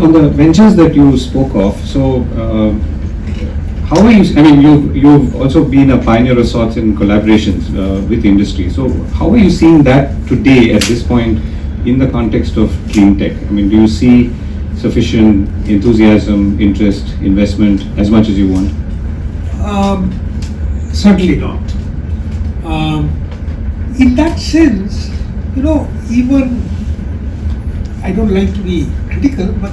On the ventures that you spoke of, so how are you? I mean, you've also been a pioneer of sorts in collaborations with industry. So how are you seeing that today at this point in the context of clean tech? I mean, do you see sufficient enthusiasm, interest, investment as much as you want? Certainly not. In that sense, even I don't like to be critical, but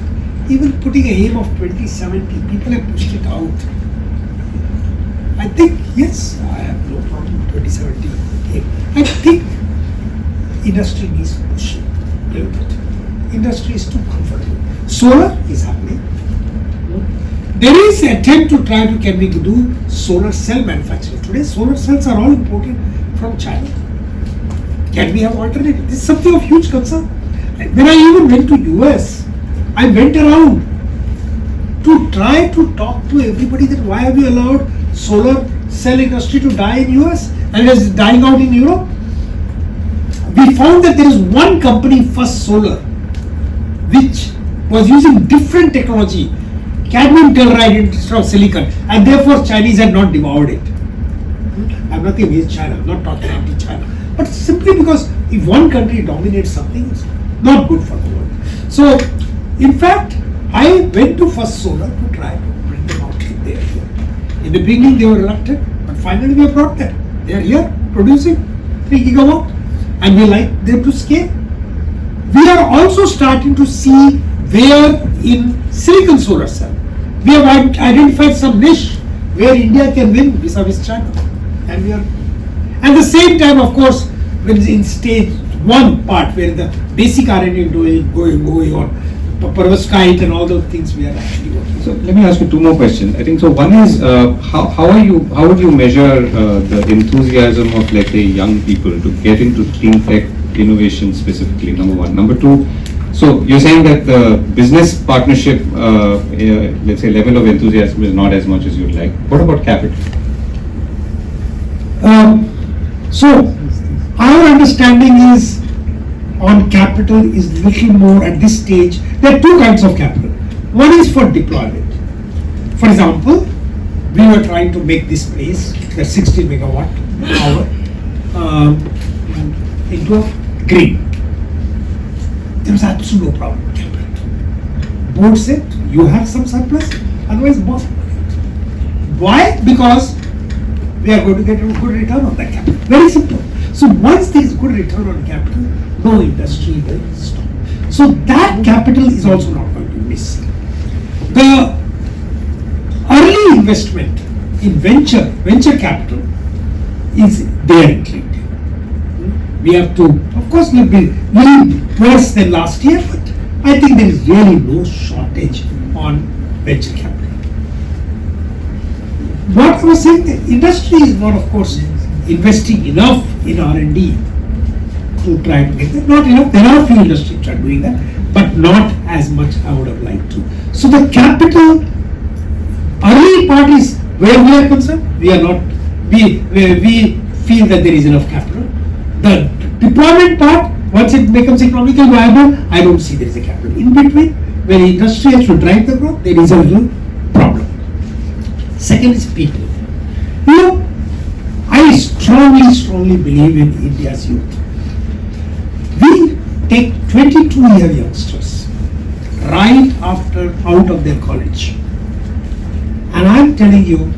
even putting an aim of 2070, people have pushed it out. I think, yes, I have no problem with 2070 aim. I think industry needs to push it a little bit. Industry is too comfortable. Solar is happening. There is an attempt to try to can we do solar cell manufacturing. Today, solar cells are all imported from China. Can we have alternative? This is something of huge concern. When I even went to US, I went around to try to talk to everybody that why have you allowed solar cell industry to die in US and it is dying out in Europe. We found that there is one company, First Solar, which was using different technology, cadmium telluride instead of silicon, and therefore Chinese had not devoured it. I'm nothing against China, I'm not talking anti-China, but simply because if one country dominates something, it's not good for the world. So, in fact, I went to First Solar to try to bring them out here. In the beginning, they were reluctant, but finally we have brought them. They are here producing 3 gigawatt, and we like them to scale. We are also starting to see where in silicon solar cell, we have identified some niche where India can win vis-a-vis China, and we are. At the same time, of course, when in stage 1 part where the basic R&D going on, perovskite and all those things we are actually working. So let me ask you 2 more questions. I think so. One is how would you measure the enthusiasm of, let's say, young people to get into clean tech innovation specifically? Number 1. Number 2. So you're saying that the business partnership, let's say, level of enthusiasm is not as much as you'd like. What about capital? So our understanding is on capital is little more at this stage. There are 2 kinds of capital. One is for deployment. For example, we were trying to make this place, the 60 megawatt hour, into a grid. There was absolutely no problem with capital. Board said, you have some surplus, otherwise boss. Why? Because we are going to get a good return on that capital. Very simple. So once there is good return on capital, no industry will stop. So that capital is also not going to be missed. The early investment in venture capital is there in clean tech. We have to, of course, will be little worse than last year, but I think there is really no shortage on venture capital. What I was saying, the industry is not, of course, investing enough in R&D to try to get that. Not enough. There are few industries which are doing that, but not as much I would have liked to. So the capital early part is where we are concerned. We are not. We feel that there is enough capital. The deployment part, once it becomes economically viable, I don't see there is a capital. In between, where industry has to drive the growth, there is a little problem. Second is people. I strongly believe in India's youth. We take 22-year youngsters right after out of their college. And I'm telling you,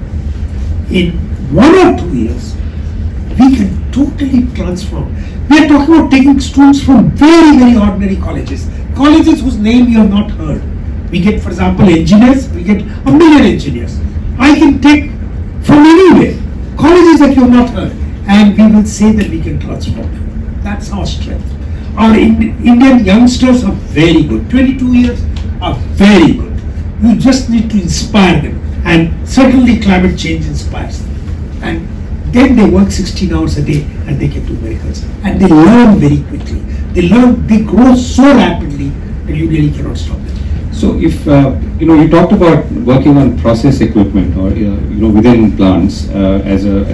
in 1 or 2 years, we can totally transform. We are talking about taking students from very, very ordinary colleges. Colleges whose name you have not heard. We get, for example, engineers, we get 1 million engineers. I can take from anywhere, colleges that you have not heard, and we will say that we can transform them. That's our strength. Our Indian youngsters are very good. 22 years are very good. You just need to inspire them, and certainly climate change inspires them. And then they work 16 hours a day and they can do miracles. And they learn very quickly. They grow so rapidly that you really cannot stop them. So if, you talked about working on process equipment or, within plants as a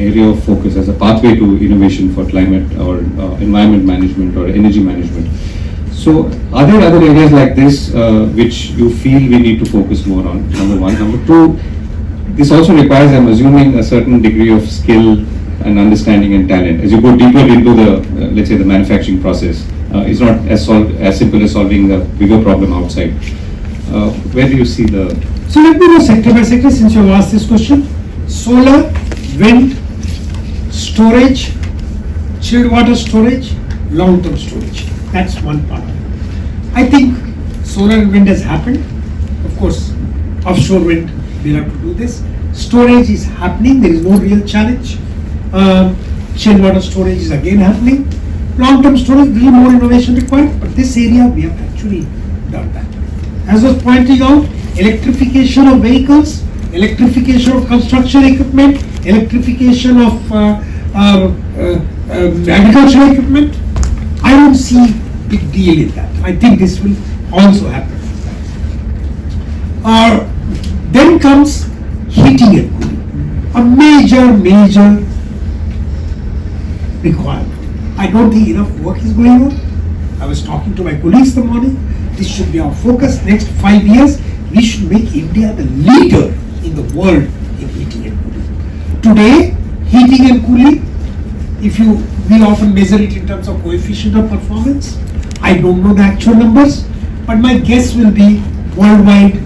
area of focus, as a pathway to innovation for climate or environment management or energy management. So are there other areas like this which you feel we need to focus more on? Number one. Number two, this also requires, I'm assuming, a certain degree of skill and understanding and talent. As you go deeper into the, let's say, the manufacturing process, it's not as simple as solving a bigger problem outside. Where do you see the... So let me go sector by sector since you have asked this question. Solar, wind, storage, chilled water storage, long-term storage. That's one part of it. I think solar and wind has happened. Of course, offshore wind, we'll have to do this. Storage is happening. There is no real challenge. Chilled water storage is again happening. Long-term storage, little more innovation required, but this area we have actually done that. As I was pointing out, electrification of vehicles, electrification of construction equipment, electrification of agricultural equipment. I don't see big deal in that. I think this will also happen. Then comes heating and cooling, a major requirement. I don't think enough work is going on. I was talking to my colleagues this morning. This should be our focus. Next 5 years, we should make India the leader in the world in heating and cooling. Today, heating and cooling, we often measure it in terms of coefficient of performance. I don't know the actual numbers, but my guess will be worldwide,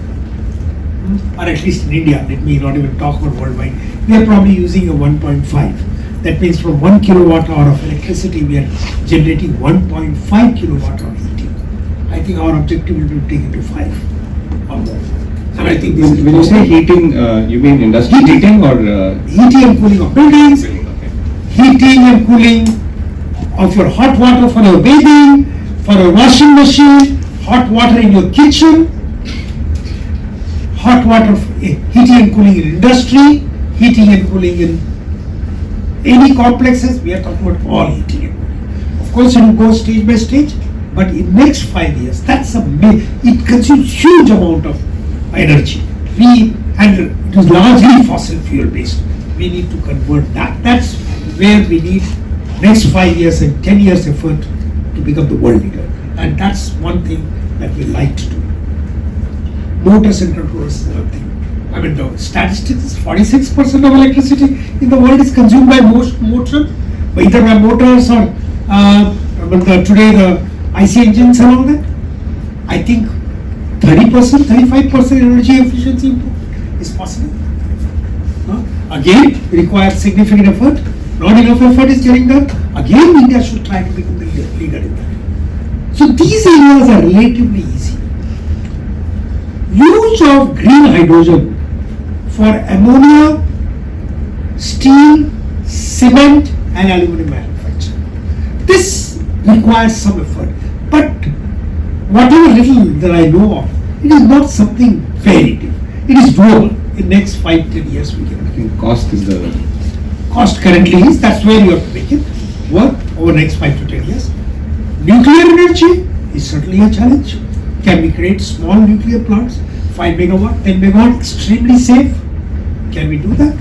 or at least in India, let me not even talk about worldwide, we are probably using a 1.5. That means from 1 kilowatt hour of electricity, we are generating 1.5 kilowatt hour heating. I think our objective will be to take it to 5 or more. And I think this when you say heating, you mean industrial heating or heating and cooling of buildings, heating and cooling of your hot water for your bathing, for your washing machine, hot water in your kitchen, hot water, heating and cooling in industry, heating and cooling in any complexes. We are talking about all heating and cooling. Of course, it will go stage by stage, but in next 5 years, it consumes huge amount of energy. And it is largely fossil fuel based. We need to convert that. That's where we need next 5 years and 10 years effort to become the world leader. And that's one thing that we like to do. Motors and controllers is another thing. I mean, the statistics is 46% of electricity in the world is consumed by motor, either by motors or today the IC engines and all that. I think 30%, 35% energy efficiency improvement is possible. Again, requires significant effort. Not enough effort is getting done. Again, India should try to become the leader in that. So these areas are relatively easy. Use of green hydrogen for ammonia, steel, cement and aluminum manufacture. This requires some effort, but whatever little that I know of, it is not something very deep. It is doable. In next 5-10 years we can. I think cost is the... Cost currently is, that's where you have to make it work over next 5 to 10 years. Nuclear energy is certainly a challenge. Can we create small nuclear plants, 5 megawatt, 10 megawatt, extremely safe? Can we do that?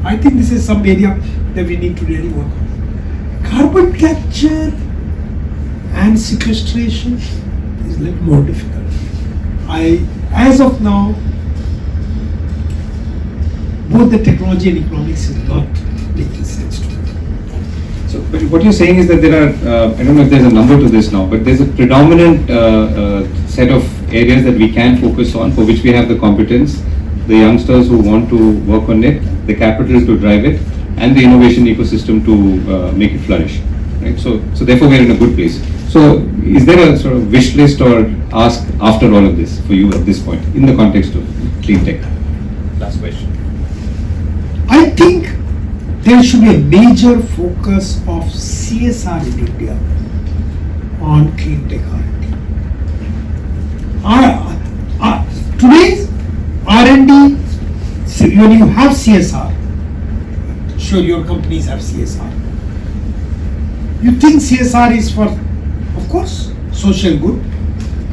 I think this is some area that we need to really work on. Carbon capture and sequestration is a little more difficult. As of now, both the technology and economics is not making sense to me. So, but what you're saying is that there are, I don't know if there's a number to this now, but there's a predominant set of areas that we can focus on, for which we have the competence, the youngsters who want to work on it, the capital to drive it, and the innovation ecosystem to make it flourish. Right? So therefore we're in a good place. So is there a sort of wish list or ask after all of this for you at this point, in the context of clean tech? Last question. I think there should be a major focus of CSR in India on clean tech R&D. Today's R&D, when you have CSR, sure your companies have CSR. You think CSR is for, of course, social good,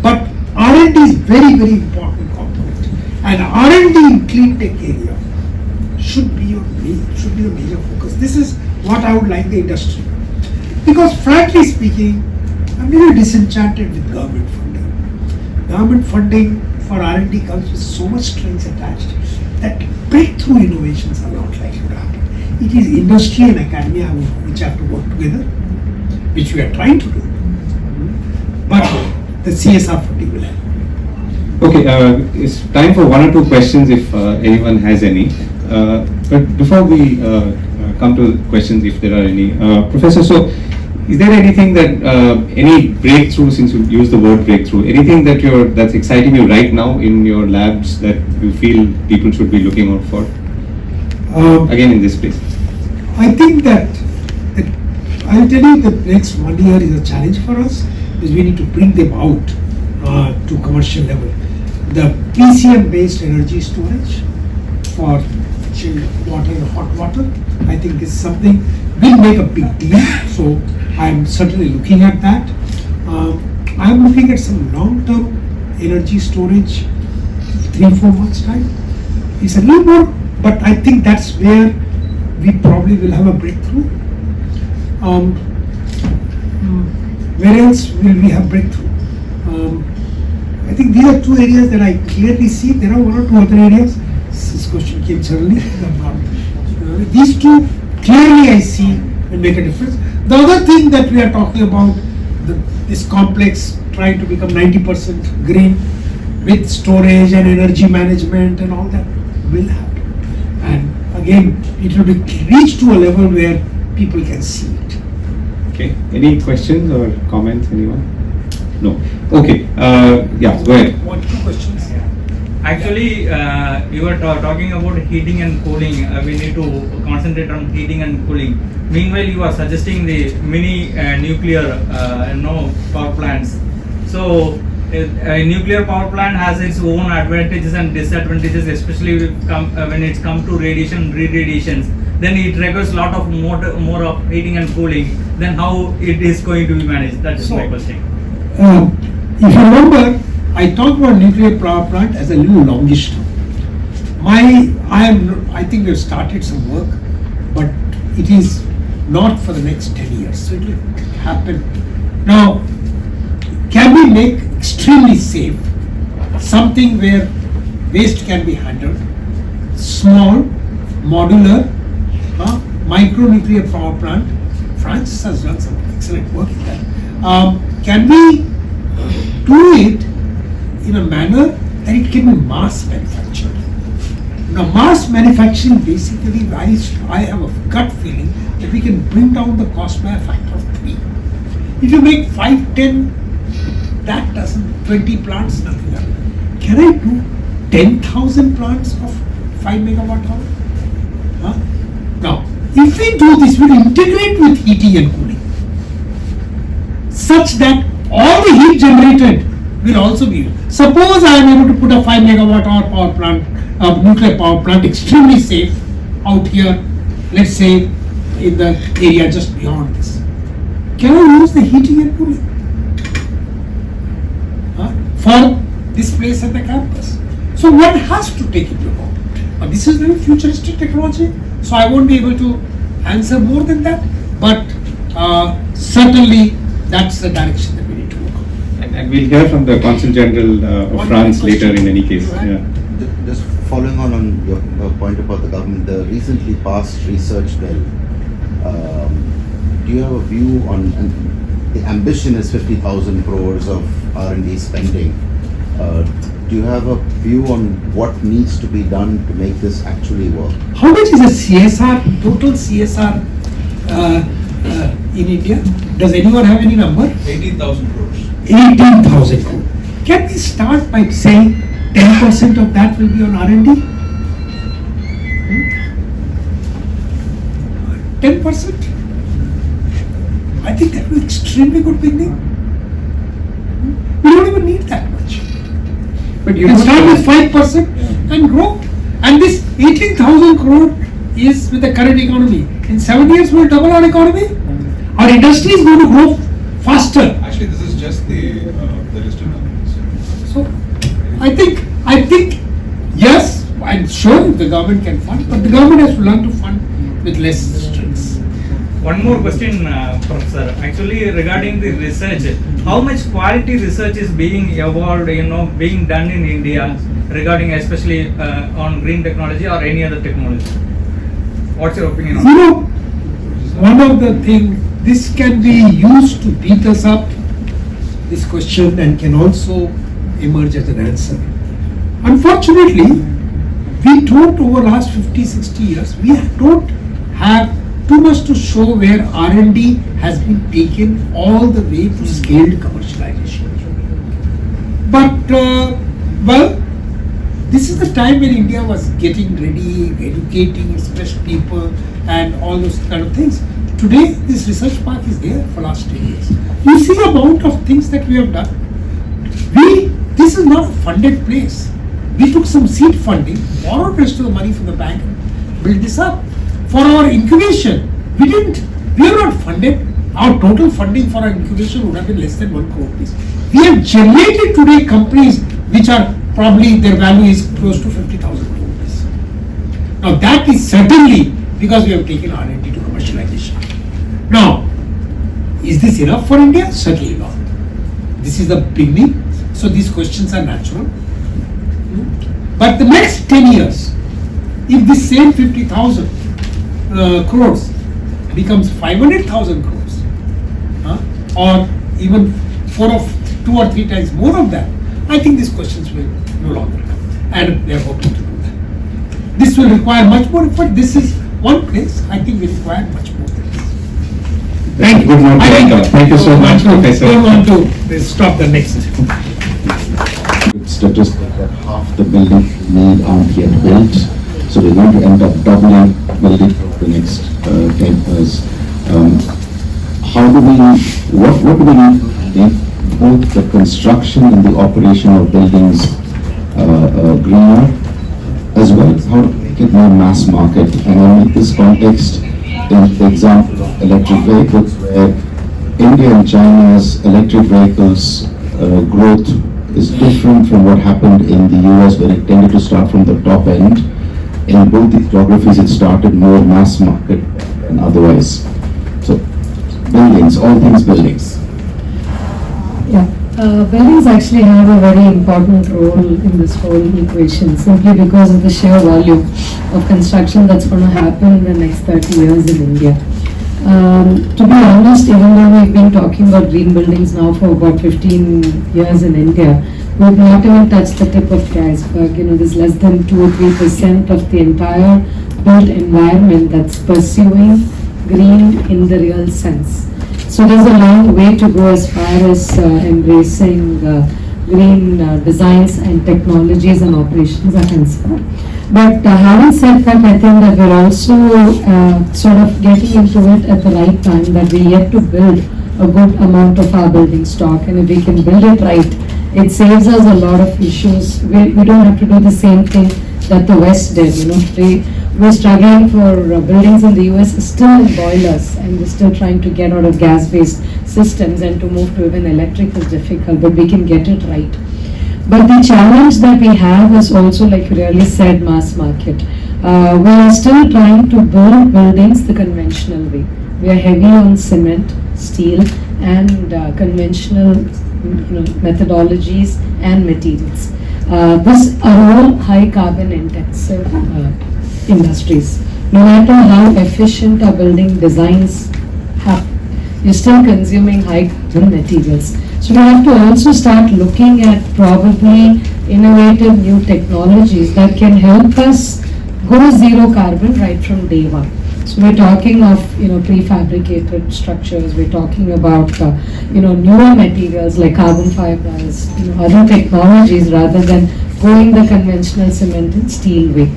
but R&D is very, very important component. And R&D in clean tech area should be a major focus. This is what I would like the industry. Because frankly speaking, I'm really disenchanted with government funding. Government funding for R&D comes with so much strings attached that breakthrough innovations are not likely to happen. It is industry and academia which have to work together, which we are trying to do. But the CSR funding will help. Okay, it's time for one or two questions if anyone has any. But before we come to questions, if there are any, Professor, so is there anything that any breakthrough, since you use the word breakthrough, anything that's exciting you right now in your labs that you feel people should be looking out for? Again, in this space. I think that I'll tell you the next 1 year is a challenge for us, is we need to bring them out to commercial level. The PCM based energy storage for chilled water and hot water, I think is something will make a big deal. So I'm certainly looking at that. I'm looking at some long-term energy storage, 3-4 months time. It's a little more, but I think that's where we probably will have a breakthrough. Where else will we have breakthrough? I think these are two areas that I clearly see. There are one or two other areas. This question came suddenly. These two clearly I see will make a difference. The other thing that we are talking about, this complex trying to become 90% green with storage and energy management and all that will happen. And again, it will be reached to a level where people can see it. Okay, any questions or comments, anyone? No. Okay, yeah, go ahead. One, two questions. Actually, you were talking about heating and cooling. We need to concentrate on heating and cooling. Meanwhile, you are suggesting the mini nuclear, power plants. So, a nuclear power plant has its own advantages and disadvantages, especially when it's come to radiation, re-radiations. Then it requires a lot of more of heating and cooling. Then how it is going to be managed? That is my question. If you remember, I talked about nuclear power plant as a little longish term. I think we've started some work, but it is not for the next 10 years. So it will happen. Now, can we make extremely safe something where waste can be handled, small, modular, micro nuclear power plant? France has done some excellent work in that. Can we do it in a manner that it can be mass manufactured? Now, mass manufacturing basically, I have a gut feeling that we can bring down the cost by a factor of 3. If you make 5, 10, that doesn't, 20 plants, nothing else. Can I do 10,000 plants of 5 megawatt hour? Now, if we do this, we'll integrate with heating and cooling, such that all the heat generated will also be used. Suppose I am able to put a 5 megawatt hour power plant, nuclear power plant, extremely safe out here, let's say in the area just beyond this. Can I use the heating and cooling for this place at the campus? So one has to take into account. But this is very futuristic technology, so I won't be able to answer more than that. But certainly that's the direction that we need to work on. And we'll hear from the Consul General of France later in any case. Yeah. Just following on your point about the government, the recently passed research bill, do you have a view on, and the ambition is 50,000 crores of R&D spending, do you have a view on what needs to be done to make this actually work? How much is a CSR, total CSR in India? Does anyone have any number? 18,000 crores. 18,000 crores. Can we start by saying 10% of that will be on R&D? 10%? I think that will be extremely good beginning. We don't even need that much. But you can start know, with 5% and grow. And this 18,000 crore is with the current economy. In 7 years, we'll double our economy. Our industry is going to grow faster. Actually, this is just the listed numbers. So, I think, yes, I'm sure the government can fund, but the government has to learn to fund with less strings. One more question, Professor. Actually, regarding the research, how much quality research is being evolved, being done in India regarding especially on green technology or any other technology? What's your opinion on You that? know, one of the things, this can be used to beat us up, this question, and can also emerge as an answer. Unfortunately, we don't, over last 50-60 years, we don't have too much to show where R&D has been taken all the way to scaled commercialization. But, well, this is the time when India was getting ready, educating its best people and all those kind of things. Today, this research park is there for last 10 years. You see the amount of things that we have done. This is not a funded place. We took some seed funding, borrowed rest of the money from the bank, built this up. For our incubation, we are not funded. Our total funding for our incubation would have been less than 1 crore rupees. We have generated today companies which are probably their value is close to 50,000 crore rupees. Now that is certainly because we have taken R&D to commercialization. Now, is this enough for India? Certainly not. This is the beginning, so these questions are natural. But the next 10 years, if this same 50,000 crores becomes 500,000 crores, or even 2 or 3 times more of that, I think these questions will no longer come, and they are hoping to do that. This will require much more effort. This is one place I think we require much more. Thank you. Good morning. Thank you so much, Professor. I want to stop the next. Statistic that half the building need aren't yet built, so we're going to end up doubling building for the next 10 years. What do we need in both the construction and the operation of buildings greener, as well as how to make it more mass market? And in this context, in the example of electric vehicles, where India and China's electric vehicles growth is different from what happened in the US, where it tended to start from the top end. In both these geographies, it started more mass market than otherwise. So, buildings, all things buildings. Yeah, buildings actually have a very important role in this whole equation, simply because of the sheer volume of construction that's going to happen in the next 30 years in India. To be honest, even though we've been talking about green buildings now for about 15 years in India, we've not even touched the tip of the iceberg. There's less than 2 or 3% of the entire built environment that's pursuing green in the real sense. So there's a long way to go as far as embracing green designs and technologies and operations are concerned. But having said that, I think that we're also sort of getting into it at the right time, that we're yet to build a good amount of our building stock, and if we can build it right, it saves us a lot of issues. We don't have to do the same thing that the West did. We're struggling for buildings in the US still in boilers, and we're still trying to get out of gas-based systems, and to move to even electric is difficult, but we can get it right. But the challenge that we have is also, like you really said, mass market. We are still trying to build buildings the conventional way. We are heavy on cement, steel, and conventional methodologies and materials. These are all high carbon intensive industries. No matter how efficient our building designs have, you're still consuming high carbon materials. So we have to also start looking at probably innovative new technologies that can help us go zero carbon right from day one. So we're talking of prefabricated structures. We're talking about newer materials like carbon fibers, other technologies, rather than going the conventional cement and steel way.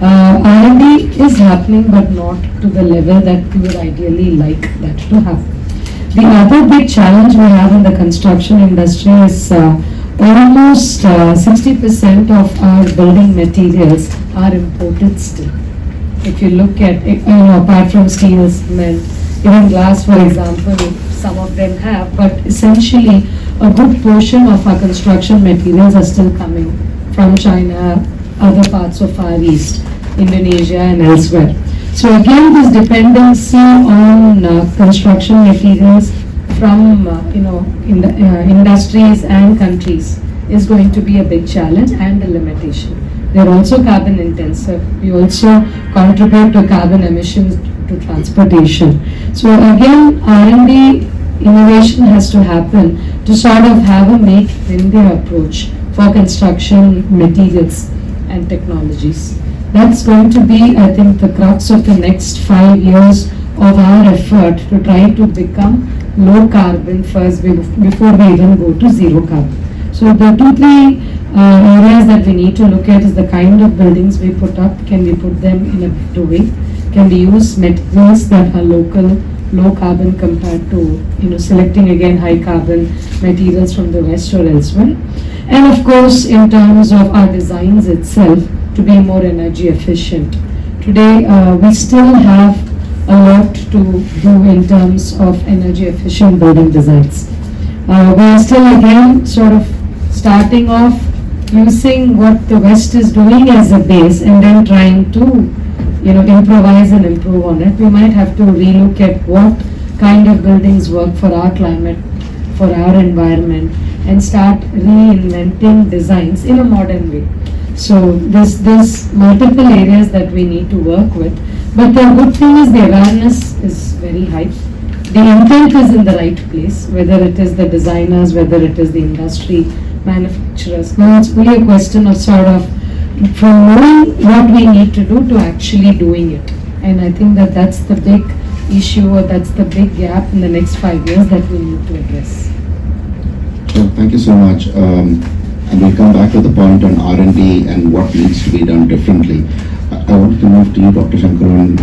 R&D is happening, but not to the level that we would ideally like that to happen. The other big challenge we have in the construction industry is almost 60% of our building materials are imported still. If you look at, apart from steel, cement, even glass, for example, some of them have, but essentially a good portion of our construction materials are still coming from China, other parts of Far East, Indonesia and elsewhere. So again, this dependency on construction materials from industries and countries is going to be a big challenge and a limitation. They're also carbon intensive. We also contribute to carbon emissions to transportation. So again, R&D innovation has to happen to sort of have a make in India approach for construction materials and technologies. That's going to be, I think, the crux of the next 5 years of our effort to try to become low carbon first before we even go to zero carbon. So the 2-3 areas that we need to look at is the kind of buildings we put up. Can we put them in a better way? Can we use materials that are local, low carbon compared to selecting again high carbon materials from the west or elsewhere? And of course, in terms of our designs itself, to be more energy efficient. Today, we still have a lot to do in terms of energy efficient building designs. We are still again sort of starting off using what the West is doing as a base and then trying to improvise and improve on it. We might have to relook at what kind of buildings work for our climate, for our environment, and start reinventing designs in a modern way. So there's multiple areas that we need to work with. But the good thing is the awareness is very high. The intent is in the right place, whether it is the designers, whether it is the industry, manufacturers. Now it's really a question of sort of from knowing what we need to do to actually doing it. And I think that that's the big issue, or that's the big gap in the next 5 years that we need to address. Sure, thank you so much. And we'll come back to the point on R&D and what needs to be done differently. I wanted to move to you, Dr. Shankaran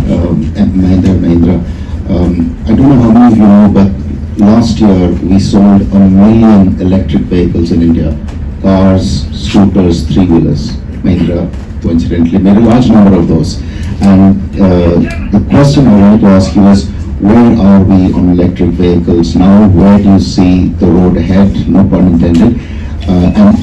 and Mahindra. I don't know how many of you know, but last year we sold 1 million electric vehicles in India. Cars, scooters, three-wheelers. Mahindra, coincidentally, made a large number of those. And the question I wanted to ask you is, where are we on electric vehicles now? Where do you see the road ahead? No pun intended. And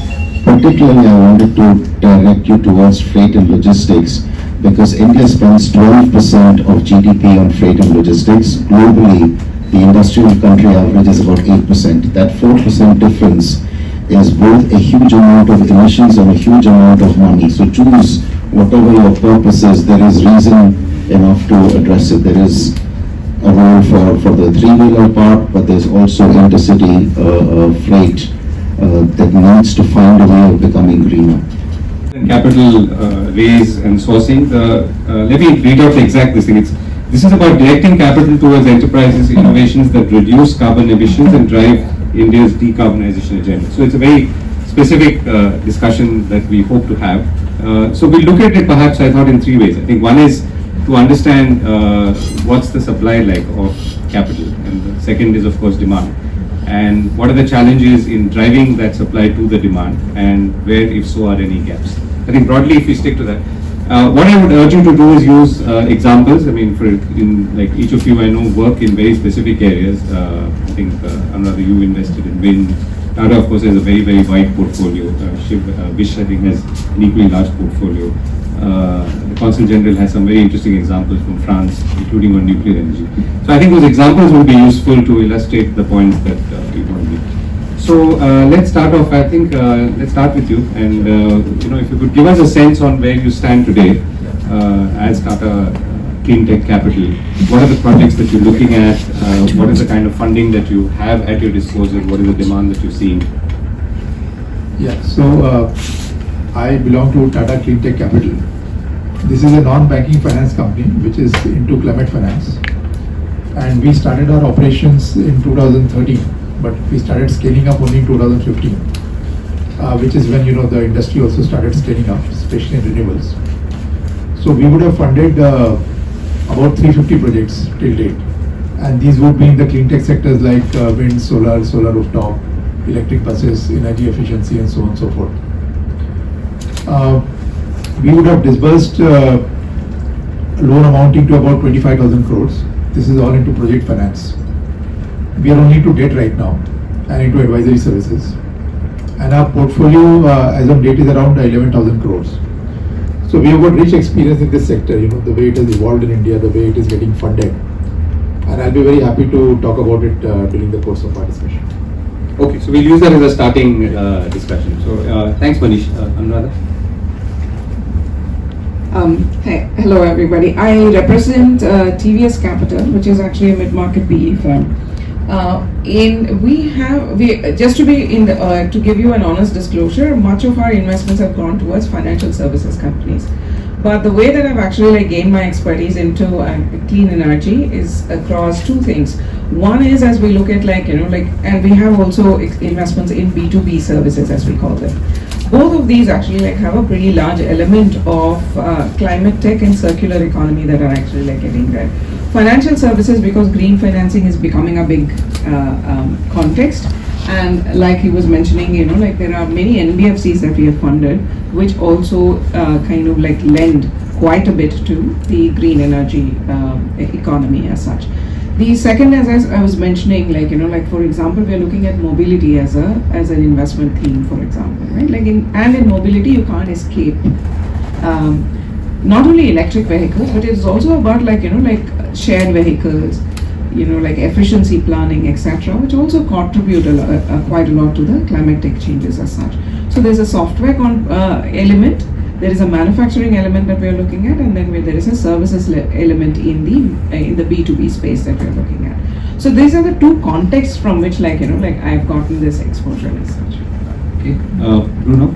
particularly, I wanted to direct you towards freight and logistics, because India spends 12% of GDP on freight and logistics. Globally, the industrial country average is about 8%. That 4% difference is both a huge amount of emissions and a huge amount of money. So choose whatever your purpose is. There is reason enough to address it. There is a role for the three-wheeler part, but there's also intercity freight that needs to find a way of becoming greener. Capital raise and sourcing. Let me read out the exact this thing. This is about directing capital towards enterprises, innovations that reduce carbon emissions and drive India's decarbonization agenda. So it's a very specific discussion that we hope to have. So we'll look at it perhaps, I thought, in 3 ways. I think one is to understand what's the supply like of capital, and the second is of course demand. And what are the challenges in driving that supply to the demand, and where, if so, are any gaps? I think broadly, if we stick to that, what I would urge you to do is use examples. I mean, like each of you, I know, work in very specific areas. I think Anuradha, you invested in wind. Tata, of course, has a very, very wide portfolio. Vish, I think, has an equally large portfolio. The Consul General has some very interesting examples from France, including on nuclear energy. So I think those examples will be useful to illustrate the points that we want to make. So let's start off. I think let's start with you, and if you could give us a sense on where you stand today as Tata Clean Tech Capital. What are the projects that you're looking at? What is the kind of funding that you have at your disposal? What is the demand that you're seeing? Yeah, so I belong to Tata Clean Tech Capital. This is a non-banking finance company which is into climate finance. And we started our operations in 2013, but we started scaling up only in 2015, which is when the industry also started scaling up, especially in renewables. So we would have funded about 350 projects till date, and these would be in the clean tech sectors like wind, solar rooftop, electric buses, energy efficiency, and so on and so forth. We would have disbursed a loan amounting to about 25,000 crores. This is all into project finance. We are only into debt right now and into advisory services. And our portfolio as of date is around 11,000 crores. So we have got rich experience in this sector, the way it has evolved in India, the way it is getting funded. And I'll be very happy to talk about it during the course of our discussion. Okay, so we'll use that as a starting discussion. So thanks, Manish. Anuradha? Hello everybody. I represent TVS Capital, which is actually a mid-market PE firm. To give you an honest disclosure, much of our investments have gone towards financial services companies. But the way that I've actually gained my expertise into clean energy is across two things. One is, as we look at and we have also investments in B2B services, as we call them. Both of these actually have a pretty large element of climate tech and circular economy that are actually getting there. Financial services, because green financing is becoming a big context, and like he was mentioning, there are many NBFCs that we have funded, which also lend quite a bit to the green energy economy as such. The second, as I was mentioning, for example, we are looking at mobility as an investment theme, for example, right? In mobility, you can't escape not only electric vehicles, but it's also about shared vehicles, efficiency planning, etc., which also contribute quite a lot to the climate tech changes as such. So there's a software element, there is a manufacturing element that we are looking at, and then there is a services element in the B2B space that we are looking at. So these are the two contexts from which I've gotten this exposure as such. Okay, Bruno?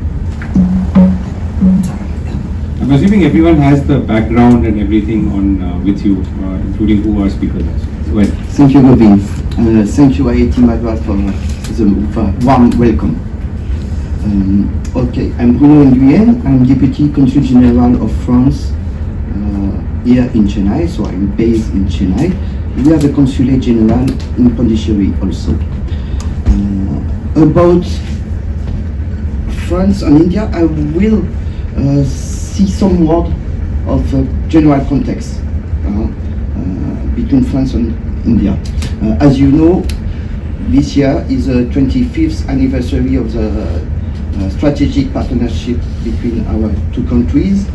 I'm assuming everyone has the background and everything on with you, including who our speakers are. Well, thank you, Robin. Thank you, IIT Madras, for the warm welcome. Okay, I'm Bruno Nguyen. I'm Deputy Consul General of France here in Chennai, so I'm based in Chennai. We have a Consulate General in Pondicherry also. About France and India, I will see some word of general context between France and India. As you know, this year is the 25th anniversary of the strategic partnership between our two countries.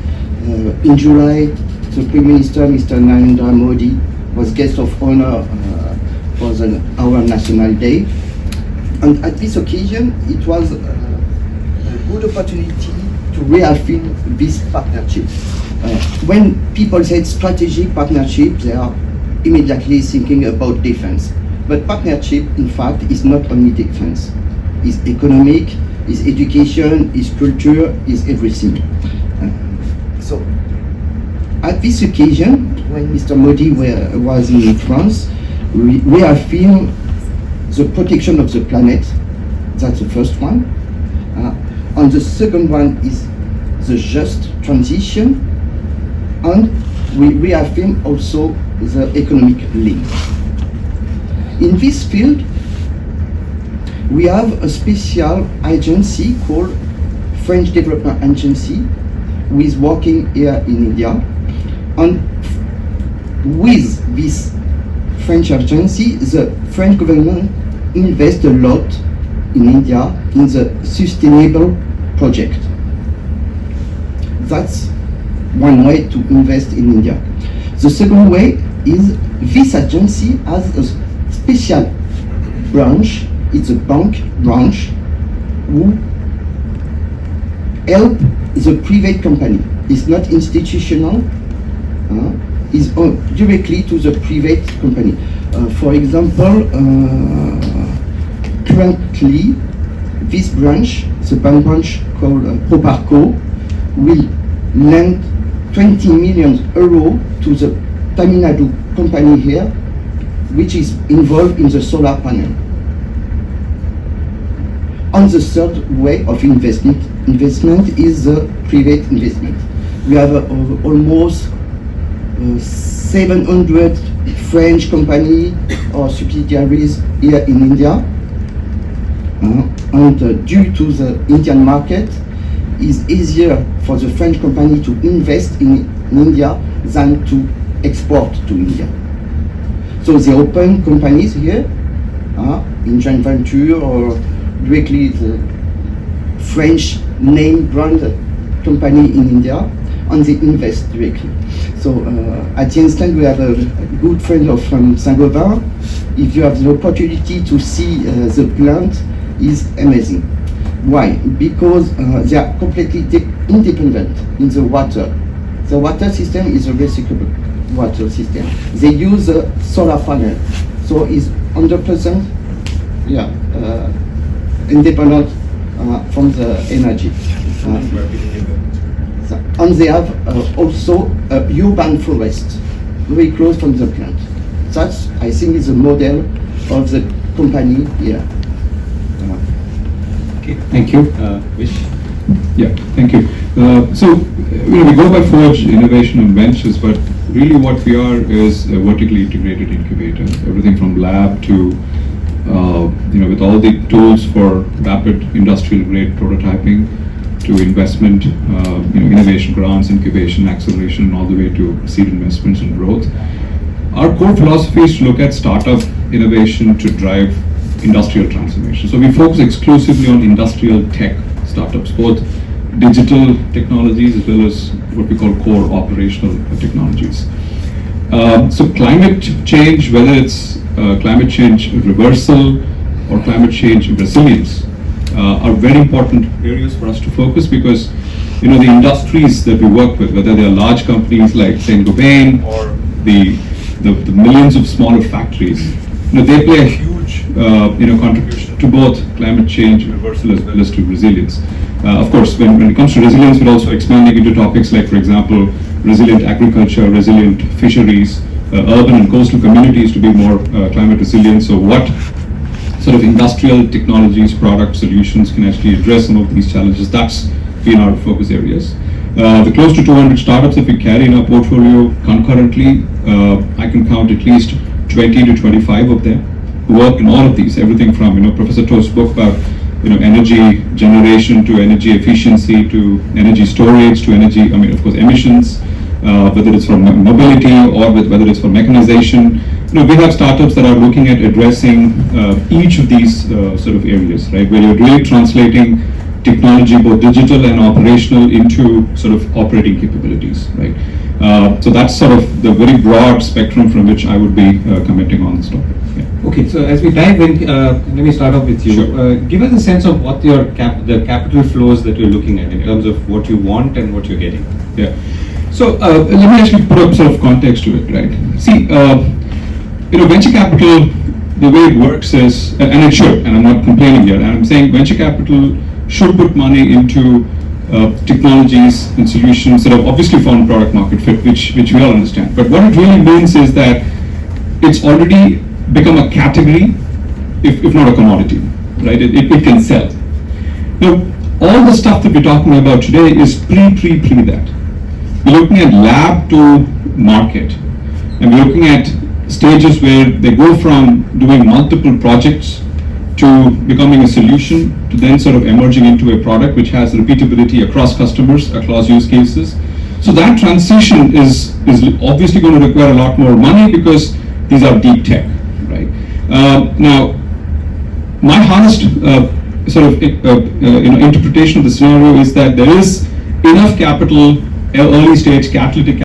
In July, the Prime Minister, Mr. Narendra Modi, was guest of honor for our National Day. And at this occasion, it was a good opportunity to reaffirm this partnership. When people say strategic partnership, they are immediately thinking about defense. But partnership, in fact, is not only defense. It's economic, it's education, it's culture, it's everything. So, at this occasion, when Mr. Modi was in France, we reaffirmed the protection of the planet. That's the first one. And the second one is the just transition, and we reaffirm also the economic link. In this field, we have a special agency called French Development Agency, who is working here in India. And with this French agency, the French government invests a lot in India in the sustainable project. That's one way to invest in India. The second way is this agency has a special branch. It's a bank branch who help the private company. It's not institutional. It's directly to the private company. For example, currently, this branch, the bank branch called Proparco, will lend 20 million euros to the Tamil Nadu company here, which is involved in the solar panel. And the third way of investment is the private investment. We have almost 700 French companies or subsidiaries here in India. And due to the Indian market, it's easier for the French company to invest in India than to export to India. So they open companies here in joint venture or directly the French name brand company in India, and they invest directly. So at the instant, we have a good friend from Saint-Gobain. If you have the opportunity to see the plant, is amazing. Why? Because they are completely independent in the water. The water system is a recyclable water system. They use a solar panel, so it's 100% independent from the energy. And they have also a urban forest very close from the plant. That, I think, is a model of the company here. Okay, thank you. Vish? Yeah, thank you. So, we go by Forge Innovation and Ventures, but really what we are is a vertically integrated incubator. Everything from lab to, with all the tools for rapid industrial grade prototyping, to investment, innovation grants, incubation, acceleration, all the way to seed investments and growth. Our core philosophy is to look at startup innovation to drive industrial transformation. So we focus exclusively on industrial tech startups, both digital technologies as well as what we call core operational technologies. So climate change, whether it's climate change reversal or climate change resilience, are very important areas for us to focus, because the industries that we work with, whether they are large companies like Saint-Gobain or the millions of smaller factories, they play a huge contribution to both climate change reversal as well as to resilience. Of course, when it comes to resilience, we're also expanding into topics like, for example, resilient agriculture, resilient fisheries, urban and coastal communities to be more climate resilient. So what sort of industrial technologies, products, solutions can actually address some of these challenges? That's been our focus areas. The close to 200 startups that we carry in our portfolio concurrently, I can count at least 20 to 25 of them who work in all of these, everything from, Professor To spoke about, energy generation to energy efficiency to energy storage to energy, of course, emissions, whether it's for mobility or whether it's for mechanization. We have startups that are looking at addressing each of these sort of areas, right, where you're really translating technology, both digital and operational, into sort of operating capabilities, right? So that's sort of the very broad spectrum from which I would be commenting on this topic. Yeah. Okay, so as we dive in, let me start off with you. Sure. Give us a sense of what the capital flows that you're looking at in terms of what you want and what you're getting. Yeah. So let me actually put up sort of context to it, right? See, venture capital, the way it works is, and it should, and I'm not complaining here, and I'm saying venture capital should put money into technologies and solutions that have obviously found product market fit, which we all understand. But what it really means is that it's already become a category, if not a commodity, right? It can sell. Now, all the stuff that we're talking about today is pre that. We're looking at lab to market, and we're looking at stages where they go from doing multiple projects to becoming a solution, to then sort of emerging into a product which has repeatability across customers, across use cases. So that transition is obviously going to require a lot more money, because these are deep tech, right? Now, my honest sort of interpretation of the scenario is that there is enough capital, early stage catalytic